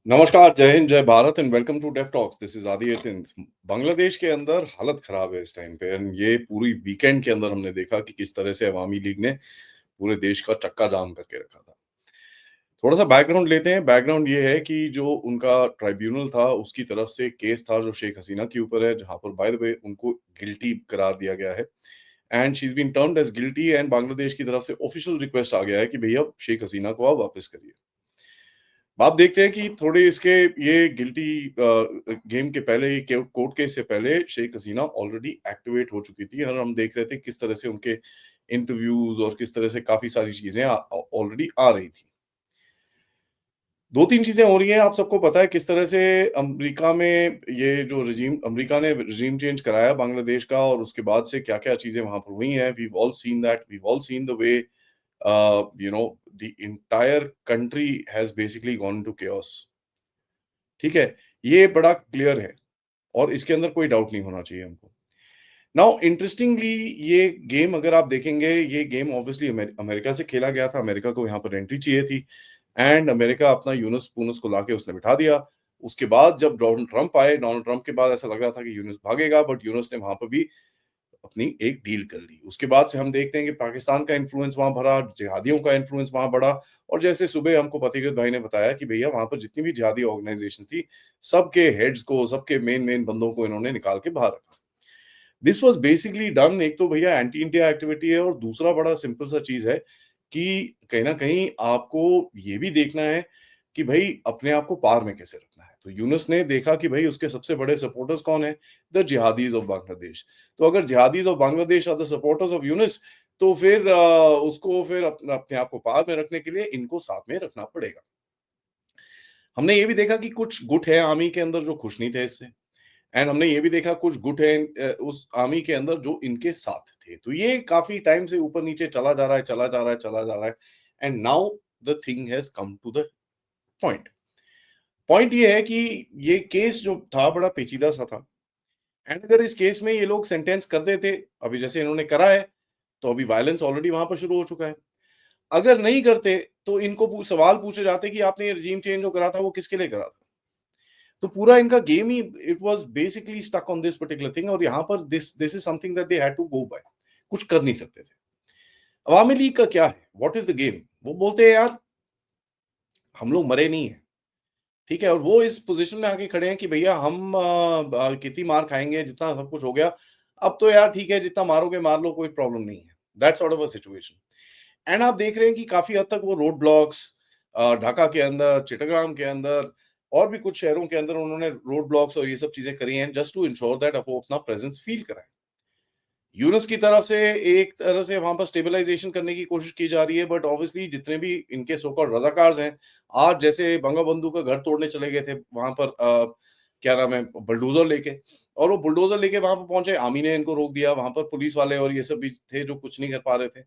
नमस्कार, जय हिंद, जय Bharat and welcome to deaf talks. This is Adi Yatin. Bangladesh के अंदर हालत खराब है इस टाइम पे एंड ये पूरी वीकेंड के अंदर हमने देखा कि किस तरह से अवामी लीग ने पूरे देश का चक्का जाम करके रखा था। थोड़ा-सा बैकग्राउंड लेते हैं। बैकग्राउंड ये है कि जो उनका ट्राइब्यूनल था, उसकी तरफ से केस था जो शेख हसीना के ऊपर है, जहाँ पर बाय द वे उनको गिल्टी करार दिया गया है and she is been termed as guilty and Bangladesh की तरफ से ऑफिशियल रिक्वेस्ट आ गया है कि भैया शेख हसीना को आप वापस करिए। आप देखते हैं कि थोड़े इसके ये गिल्टी गेम के पहले ये कोर्ट केस से पहले शेख हसीना ऑलरेडी एक्टिवेट हो चुकी थी और हम देख रहे थे किस तरह से उनके इंटरव्यूज और किस तरह से काफी सारी चीजें ऑलरेडी आ रही थी। दो तीन चीजें हो रही हैं, आप सबको पता है किस तरह से अमेरिका में ये जो रजीम अमेरिका ने रजीम चेंज कराया बांग्लादेश का और उसके बाद से क्या क्या चीजें वहां पर हुई हैं। We all seen the way the entire country has basically gone into chaos। ठीक है, ये बड़ा क्लियर है और इसके अंदर कोई डाउट नहीं होना चाहिए हमको। नाउ इंटरेस्टिंगली, ये गेम अगर आप देखेंगे, ये गेम ऑब्वियसली अमेरिका से खेला गया था। अमेरिका को यहाँ पर एंट्री चाहिए थी एंड अमेरिका अपना यूनुस पूनस को लाके उसने बिठा दिया। उसके बाद जब डोनाल्ड ट्रंप के बाद ऐसा लग रहा था कि यूनुस भागेगा, बट यूनुस ने वहां पर भी अपनी एक डील कर ली। उसके बाद से हम देखते हैं कि पाकिस्तान का इन्फ्लुएंस वहां भरा, जिहादियों का इन्फ्लुएंस वहां बढ़ा और जैसे सुबह हमको पतिगत भाई ने बताया कि भैया वहां पर जितनी भी जिहादी ऑर्गेनाइजेशन थी, सबके हेड्स को, सबके मेन मेन बंदों को इन्होंने निकाल के बाहर रखा। This was basically done. एक तो भैया एंटी इंडिया एक्टिविटी है और दूसरा बड़ा सिंपल सा चीज है कि कहीं ना कहीं आपको ये भी देखना है कि भाई अपने आप को पार में कैसे रखना है। तो यूनुस ने देखा कि भाई उसके सबसे बड़े सपोर्टर्स कौन है, द जिहादीज ऑफ बांग्लादेश। तो अगर jihadis of Bangladesh are the supporters of Yunus, तो फिर उसको फिर अपने आप को पार में रखने के लिए इनको साथ में रखना पड़ेगा। हमने ये भी देखा कि कुछ गुट है आर्मी के अंदर जो खुश नहीं थे इससे एंड हमने ये भी देखा कुछ गुट है उस आर्मी के अंदर जो इनके साथ थे। तो ये काफी टाइम से ऊपर नीचे चला जा रहा है, चला जा रहा है, चला जा रहा है and now the thing has come to the point. Point ये है कि ये केस जो था बड़ा पेचीदा सा था एंड अगर इस केस में ये लोग सेंटेंस कर देते, अभी जैसे इन्होंने करा है, तो अभी वायलेंस ऑलरेडी वहां पर शुरू हो चुका है। अगर नहीं करते तो इनको सवाल पूछे जाते कि आपने ये रजीम चेंज जो करा था वो किसके लिए करा था। तो पूरा इनका गेम ही it was basically stuck on this particular thing और यहाँ पर this this is something that they had to go by. कुछ कर नहीं सकते थे। अवामी लीग का क्या है, व्हाट इज द गेम? वो बोलते हैं यार हम लोग मरे नहीं है, ठीक है, और वो इस पोजीशन में आके खड़े हैं कि भैया हम कितनी मार खाएंगे, जितना सब कुछ हो गया, अब तो यार ठीक है, जितना मारोगे मार लो, कोई प्रॉब्लम नहीं है। That sort of a situation. And आप देख रहे हैं कि काफी हद तक वो रोड ब्लॉक्स ढाका के अंदर, चिटगांव के अंदर और भी कुछ शहरों के अंदर उन्होंने रोड ब्लॉक्स और ये सब चीजें करी हैं जस्ट टू इंश्योर दैट वो अपना प्रेजेंस फील कराएं। यूनुस की तरफ से एक तरह से वहां पर स्टेबलाइजेशन करने की कोशिश की जा रही है, बट ऑब्वियसली जितने भी इनके सो कॉल्ड रजाकार्स हैं, आज जैसे बंगाबंधु का घर तोड़ने चले गए थे वहां पर क्या नाम है, बुलडोजर लेके, और वो बुलडोजर लेके वहां पर पहुंचे, आर्मी ने इनको रोक दिया, वहां पर पुलिस वाले और ये सब भी थे जो कुछ नहीं कर पा रहे थे।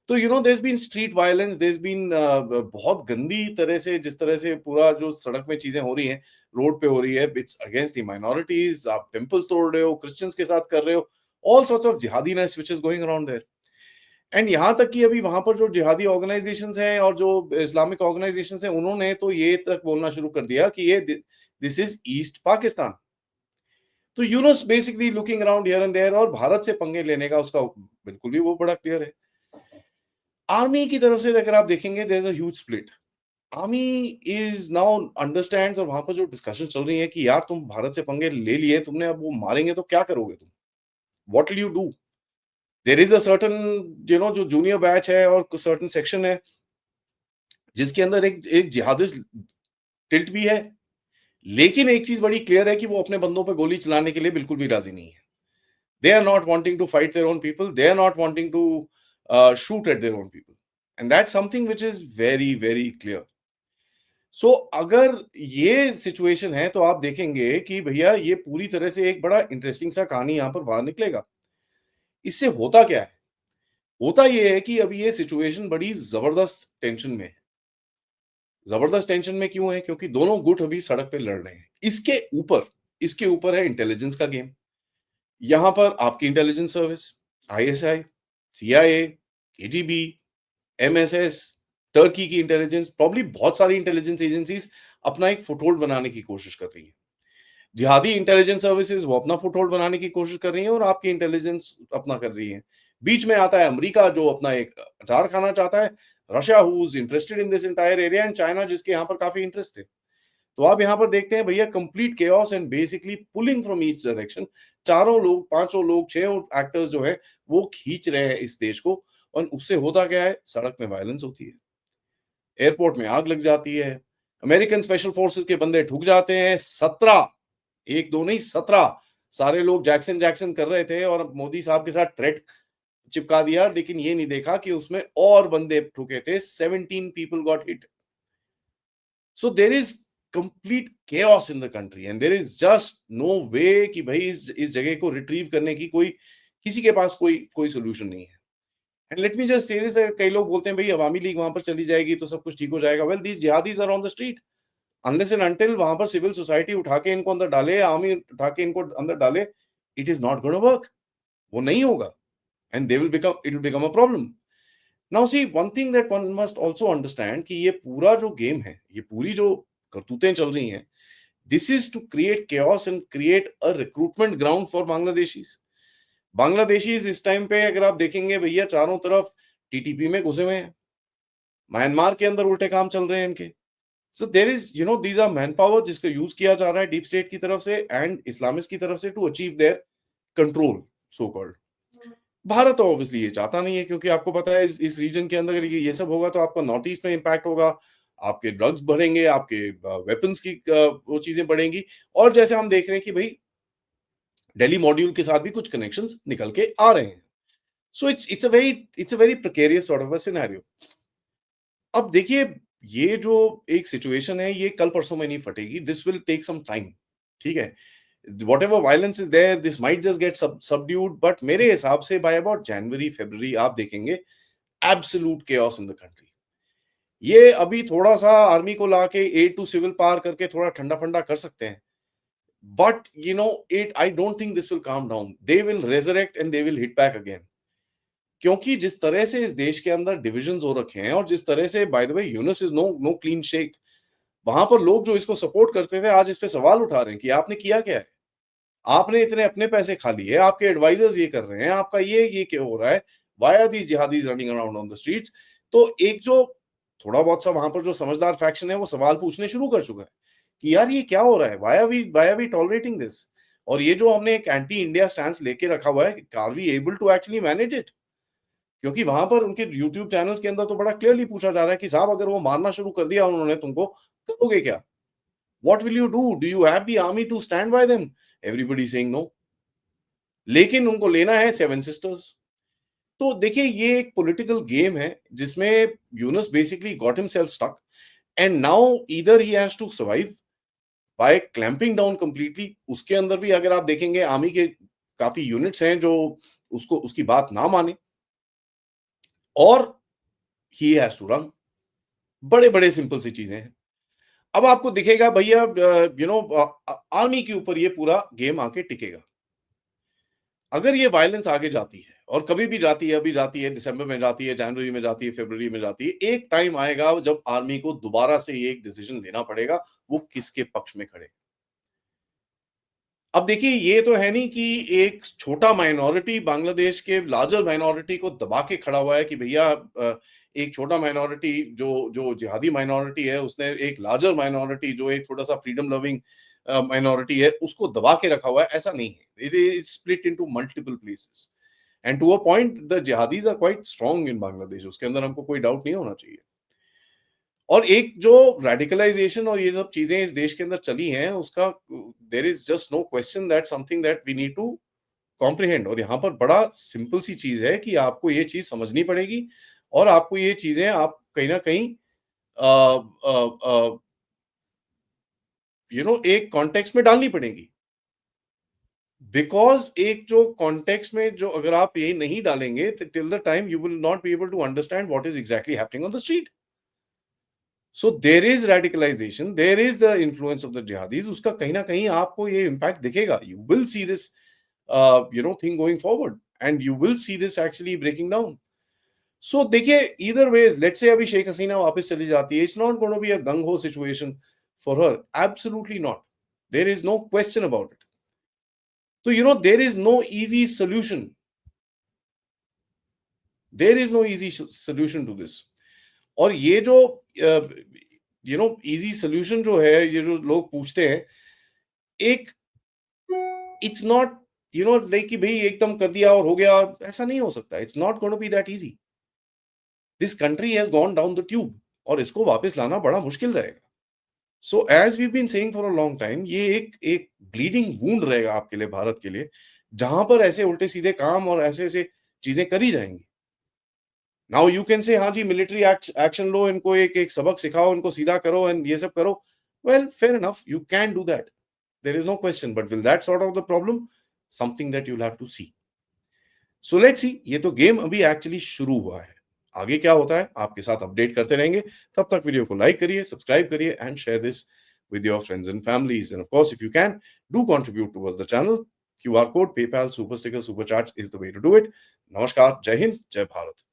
तो there been street violence, there been बहुत गंदी तरह से, जिस तरह से पूरा जो सड़क में चीजें हो रही हैं, रोड पे हो रही है, इट्स अगेंस्ट द माइनॉरिटीज। आप टेम्पल्स तोड़ रहे हो, क्रिश्चियंस के साथ कर रहे हो, all sorts of jihadiness which is going around there. And यहाँ तक कि अभी वहां पर जो जिहादी ऑर्गेनाइजेशंस हैं और जो इस्लामिक ऑर्गेनाइजेशंस हैं, उन्होंने तो ये तक बोलना शुरू कर दिया कि ये दिस इज ईस्ट पाकिस्तान। तो Yunus basically looking around here and there और भारत से पंगे लेने का उसका बिल्कुल भी वो बड़ा क्लियर है। आर्मी की तरफ से अगर आप देखेंगे, there is a huge split. Army is now understands और वहां पर जो डिस्कशन चल रही है कि यार तुम भारत से पंगे ले लिए तुमने, अब वो मारेंगे तो क्या करोगे तुम, what will you do? There is a certain जो जूनियर बैच है और कुछ सर्टेन सेक्शन है जिसके अंदर एक एक जिहादिस्ट टिल्ट भी है, लेकिन एक चीज बड़ी क्लियर है कि वो अपने बंदों पे गोली चलाने के लिए बिल्कुल भी राजी नहीं है। They are not wanting to fight their own people, they are not wanting to shoot at their own people and that's something which is very very clear. So अगर ये सिचुएशन है तो आप देखेंगे कि भैया ये पूरी तरह से एक बड़ा इंटरेस्टिंग सा कहानी यहां पर बाहर निकलेगा। इससे होता क्या है? होता ये है कि अभी ये सिचुएशन बड़ी जबरदस्त टेंशन में है। जबरदस्त टेंशन में क्यों है? क्योंकि दोनों गुट अभी सड़क पे लड़ रहे हैं। इसके ऊपर है इंटेलिजेंस का गेम। यहां पर आपकी intelligence service, ISI, CIA, KGB, MSS, Turkey की इंटेलिजेंस, प्रॉब्ली बहुत सारी इंटेलिजेंस एजेंसीज अपना एक फुटहोल्ड बनाने की कोशिश कर रही है। जिहादी इंटेलिजेंस सर्विसेज वो अपना फुटहोल्ड बनाने की कोशिश कर रही हैं और आपकी इंटेलिजेंस अपना कर रही है। बीच में आता है अमेरिका जो अपना एक अचार खाना चाहता है, Russia who is interested in this entire area and China जिसके यहाँ पर काफी इंटरेस्ट है। तो आप यहाँ पर देखते हैं भैया complete chaos and basically pulling from each direction. चारों लोग, पांचों लोग, छह एक्टर्स जो है वो खींच रहे हैं इस देश को। और उससे होता क्या है, सड़क में वायलेंस होती है, एयरपोर्ट में आग लग जाती है, अमेरिकन स्पेशल फोर्सेस के बंदे ठुक जाते हैं। 17, एक दो नहीं 17 सारे लोग जैक्सन जैक्सन कर रहे थे और मोदी साहब के साथ थ्रेट चिपका दिया, लेकिन ये नहीं देखा कि उसमें और बंदे ठुके थे। 17 people got hit. So there is complete chaos in the country and there is just no way कि भाई इस जगह को रिट्रीव करने की कोई, किसी के पास कोई कोई सोल्यूशन नहीं है। And let me just say this, कई लोग बोलते हैं भाई अवामी लीग वहां पर चली जाएगी तो सब कुछ ठीक हो जाएगा। Well these jihadis are on the street, unless and until वहां पर सिविल सोसाइटी उठा के इनको अंदर डाले, आर्मी उठा के इनको अंदर डाले, it is not gonna work. वो नहीं होगा and they will become, it will become a problem. Now see one thing that one must also understand कि ये पूरा जो गेम है, ये पूरी जो करतूतें चल रही हैं, this is to create chaos and create a recruitment ground for Bangladeshis. Bangladeshis इस टाइम पे अगर आप देखेंगे भैया चारों तरफ टीटीपी में घुसे हुए हैं, म्यांमार के अंदर उल्टे काम चल रहे हैं इनके। So there is, you know, these are man power जिसका यूज किया जा रहा है डीप स्टेट की तरफ से एंड इस्लामिस्ट की तरफ से to achieve their control, so called. Bharat तो ऑब्वियसली ये चाहता नहीं है, क्योंकि आपको पता है इस रीजन के अंदर अगर ये सब होगा तो आपका नॉर्थ ईस्ट में इम्पैक्ट होगा, आपके ड्रग्स बढ़ेंगे, आपके वेपन्स की वो चीजें बढ़ेंगी। और जैसे हम देख रहे हैं कि भाई दिल्ली मॉड्यूल के साथ भी कुछ कनेक्शंस निकल के आ रहे हैं। So it's a very precarious sort of a scenario. अब देखिए, ये जो एक सिचुएशन है ये कल परसों में नहीं फटेगी, this will take some time. ठीक है, whatever violence is there, this might just get subdued, but मेरे हिसाब से by about January February आप देखेंगे absolute chaos in the country। ये अभी थोड़ा सा आर्मी को लाके एड टू सिविल पार करके थोड़ा ठंडा फंडा कर सकते हैं, but you know it, I don't think this will calm down, they will resurrect and they will hit back again. क्योंकि जिस तरह से इस देश के अंदर डिविजन्स हो रखे हैं और जिस तरह से, by the way, Yunus is no no clean shake. वहां पर लोग जो इसको सपोर्ट करते थे आज इस पे सवाल उठा रहे हैं कि आपने किया क्या है, आपने इतने अपने पैसे खा लिए, आपके एडवाइजर्स ये कर रहे हैं, आपका ये क्या हो रहा है, why are these jihadis running around on the streets. तो एक जो थोड़ा बहुत सा वहां पर जो समझदार फैक्शन है वो सवाल पूछने शुरू कर चुका है कि यार ये क्या हो रहा है, why are we tolerating this. और ये जो हमने एक एंटी इंडिया स्टैंस लेके रखा हुआ है, are we able to actually manage it. क्योंकि वहां पर उनके यूट्यूब चैनल्स के अंदर तो बड़ा क्लियरली पूछा जा रहा है कि साहब अगर वो मारना शुरू कर दिया उन्होंने तुमको, करोगे क्या, what will you do you have the army to stand by them. Everybody saying no, लेकिन उनको लेना है सेवन सिस्टर्स। तो देखिए ये एक पॉलिटिकल गेम है जिसमें Yunus basically got himself stuck and now either he has to survive by clamping down completely. उसके अंदर भी अगर आप देखेंगे आर्मी के काफी यूनिट्स हैं जो उसको, उसकी बात ना माने, और ही हैज टू रन। बड़े बड़े सिंपल सी चीजें हैं। अब आपको दिखेगा भैया यू नो आर्मी के ऊपर ये पूरा गेम आके टिकेगा। अगर ये वायलेंस आगे जाती है और कभी भी जाती है, अभी जाती है, दिसंबर में जाती है, जनवरी में जाती है, फरवरी में जाती है, एक टाइम आएगा जब आर्मी को दोबारा से ये एक डिसीजन लेना पड़ेगा वो किसके पक्ष में खड़े। अब देखिए ये तो है नहीं कि एक छोटा माइनॉरिटी बांग्लादेश के लार्जर माइनॉरिटी को दबा के खड़ा हुआ है कि भैया एक छोटा माइनॉरिटी जो जो जिहादी माइनॉरिटी है उसने एक लार्जर माइनॉरिटी जो एक थोड़ा सा फ्रीडम लविंग माइनॉरिटी है उसको दबा के रखा हुआ है, ऐसा नहीं है। It is split into multiple places and to a point the jihadis are quite strong in Bangladesh, उसके अंदर हमको कोई डाउट नहीं होना चाहिए। और एक जो रेडिकलाइजेशन और ये सब चीजें इस देश के अंदर चली हैं उसका, there is just no question that something that we need to comprehend. और यहाँ पर बड़ा सिंपल सी चीज है कि आपको ये चीज समझनी पड़ेगी और आपको ये चीजें आप कहीं ना कहीं यू नो एक कॉन्टेक्स्ट में डालनी पड़ेगी। बिकॉज एक जो कॉन्टेक्स्ट में जो अगर आप ये नहीं डालेंगे till the time you will not be able to understand what is exactly happening on the street. So there is radicalisation, there is the influence of the jihadis, उसका कहीं ना कहीं आपको ये इम्पैक्ट दिखेगा। You will see this you know thing going forward and you will see this actually breaking down. So देखिए, either veg, let's say अभी शेख हसीना वापस चली जाती है, it's not gonna be a gung ho situation for her, absolutely not, there is no question about it. तो there is no easy solution, there is no easy solution to this. और ये जो easy solution जो है, ये जो लोग पूछते हैं, एक, इट्स नॉट लाइक कि भाई एकदम कर दिया और हो गया, ऐसा नहीं हो सकता। It's not gonna be that easy. This country has gone down the tube, और इसको वापस लाना बड़ा मुश्किल रहेगा। So as we been saying for a long time, ये एक एक ब्लीडिंग वूंड रहेगा आपके लिए, भारत के लिए, जहां पर ऐसे उल्टे सीधे काम और ऐसे ऐसे चीजें करी जाएंगी। नाउ यू कैन से हाँ जी, मिलिट्री एक्शन लो, इनको एक एक सबक सिखाओ, इनको सीधा करो एंड ये सब करो। Well, fair enough, you can do that, there is no question, but will that sort out the problem? Something that you'll have to see. So let's see, ये तो गेम अभी एक्चुअली शुरू हुआ है। आगे क्या होता है आपके साथ अपडेट करते रहेंगे। तब तक वीडियो को लाइक करिए, सब्सक्राइब करिए and share this with your friends and families. And of course, if you can, do contribute towards the channel. QR code, PayPal, Super Sticker, Super Chats is the way to do it. Namaskar, Jai Hind, Jai Bharat.